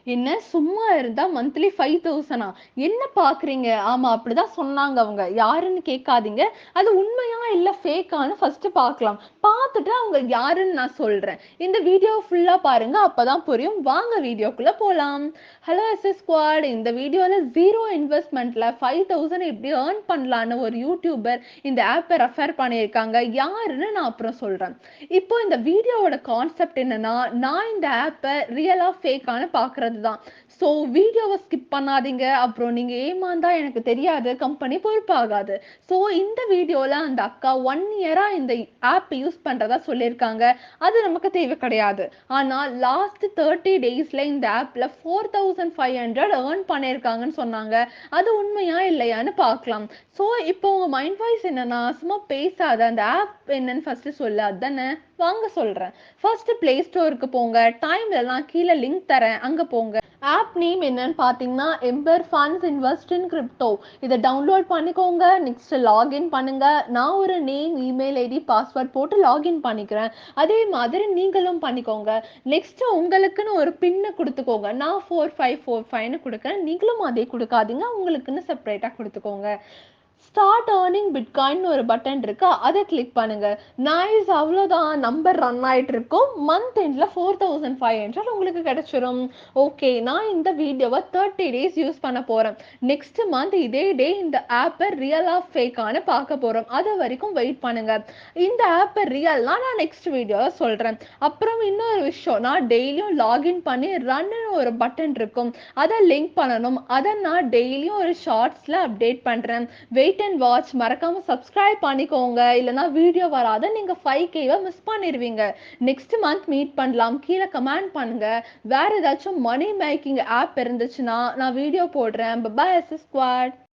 என்ன சும்மா இருந்தா மந்த்லி 5000 என்ன பாக்குறீங்க? ஆமா அப்படிதான் சொன்னாங்க அவங்க. யாருன்னு கேட்காதீங்க. அது உண்மையா இல்ல ஃபேக்கான்னு ஃபர்ஸ்ட் பார்க்கலாம். பார்த்துட்டு அவங்க யாருன்னு நான் சொல்றேன். இந்த வீடியோ ஃபுல்லா பாருங்க. அப்பதான் புரியும். வாங்க வீடியோக்குள்ள போலாம். Hello SS squad. இந்த வீடியோல ஜீரோ இன்வெஸ்ட்மெண்ட்ல 5000 எப்படி ஏர்ன் பண்ணலான்னு ஒரு யூடியூபர் இந்த ஆப்பை ரெஃபர் பண்ணியிருக்காங்க. யாருன்னு நான் அப்புறம் சொல்றேன். இப்போ இந்த வீடியோவோட கான்செப்ட் என்னன்னா, நான் இந்த ஆப்பை ரியலா ஃபேக்கான்னு பார்க்கறது தான். ஸோ வீடியோவை ஸ்கிப் பண்ணாதீங்க. அப்புறம் நீங்க ஏமாந்தா எனக்கு தெரியாது, கம்பெனி பொறுப்பாகாது. ஸோ இந்த வீடியோல அந்த அக்கா 1 இயரா இந்த ஆப் யூஸ் பண்றதா சொல்லியிருக்காங்க. அது நமக்கு தேவை கிடையாது. ஆனா லாஸ்ட் 30 டேஸ்ல இந்த ஆப்ல 4500 ஏர்ன் பண்ணியிருக்காங்கன்னு சொன்னாங்க. அது உண்மையா இல்லையான்னு பார்க்கலாம். ஸோ இப்போ உங்க மைண்ட் வாய்ஸ் என்னன்னா, சும்மா பேசாத, அந்த ஆப் என்னன்னு ஃபர்ஸ்ட் சொல்லு, அதானே? வாங்க சொல்றேன். ஃபர்ஸ்ட் பிளே ஸ்டோருக்கு போங்க. டைம்ல நான் கீழே லிங்க் தரேன், அங்க போங்க. ஆப் நேம் என்னன்னு பாத்தீங்கன்னா எம்பர் ஃபண்ட்ஸ் இன்வெஸ்ட் இன் கிரிப்டோ. இதை டவுன்லோட் பண்ணிக்கோங்க. நெக்ஸ்ட் லாகின் பண்ணுங்க. நான் ஒரு நேம், இமெயில் ஐடி, பாஸ்வேர்ட் போட்டு லாகின் பண்ணிக்கிறேன். அதே மாதிரி நீங்களும் பண்ணிக்கோங்க. நெக்ஸ்ட் உங்களுக்குன்னு ஒரு பின்னு கொடுத்துக்கோங்க. நான் 4545ன்னு கொடுக்குறேன். நீங்களும் அதே கொடுக்காதீங்க, உங்களுக்குன்னு செப்பரேட்டா கொடுத்துக்கோங்க. ஸ்டார்ட் ஏர்னிங் பிட்காயின் ஒரு பட்டன் இருக்கு, அதை கிளிக் பண்ணுங்க. நைஸ், அவ்வளோதான். நம்பர் ரன் ஆயிட்டு இருக்கும். மந்த் எண்ட்ல 4500 உங்களுக்கு கிடைச்சிரும். ஓகே, நான் இந்த வீடியோவை 30 டேஸ் யூஸ் பண்ண போறேன். நெக்ஸ்ட் மந்த் இதே டே இந்த ஆப்பை ரியலா ஃபேக்கான பார்க்க போறோம். அது வரைக்கும் வெயிட் பண்ணுங்க. இந்த ஆப்பை ரியல்னா நான் நெக்ஸ்ட் வீடியோவை சொல்றேன். அப்புறம் இன்னொரு விஷயம், நான் டெய்லியும் லாகின் பண்ணி ரன்னு ஒரு பட்டன் இருக்கும், அதை லிங்க் பண்ணணும். அதை நான் டெய்லியும் ஒரு ஷார்ட்ஸ்ல அப்டேட் பண்றேன். Wait and watch. மறக்காம சப்ஸ்கிரைப் பண்ணிக்கோங்க, இல்லைன்னா வீடியோ வராத நீங்க 5K மிஸ் பண்ணிடுவீங்க. நெக்ஸ்ட் மந்த் மீட் பண்ணலாம். கீழே கமெண்ட் பண்ணுங்க. வேற ஏதாச்சும் மணி மேக்கிங் ஆப் இருந்துச்சுன்னா நான் வீடியோ போடுறேன். Bye S squad.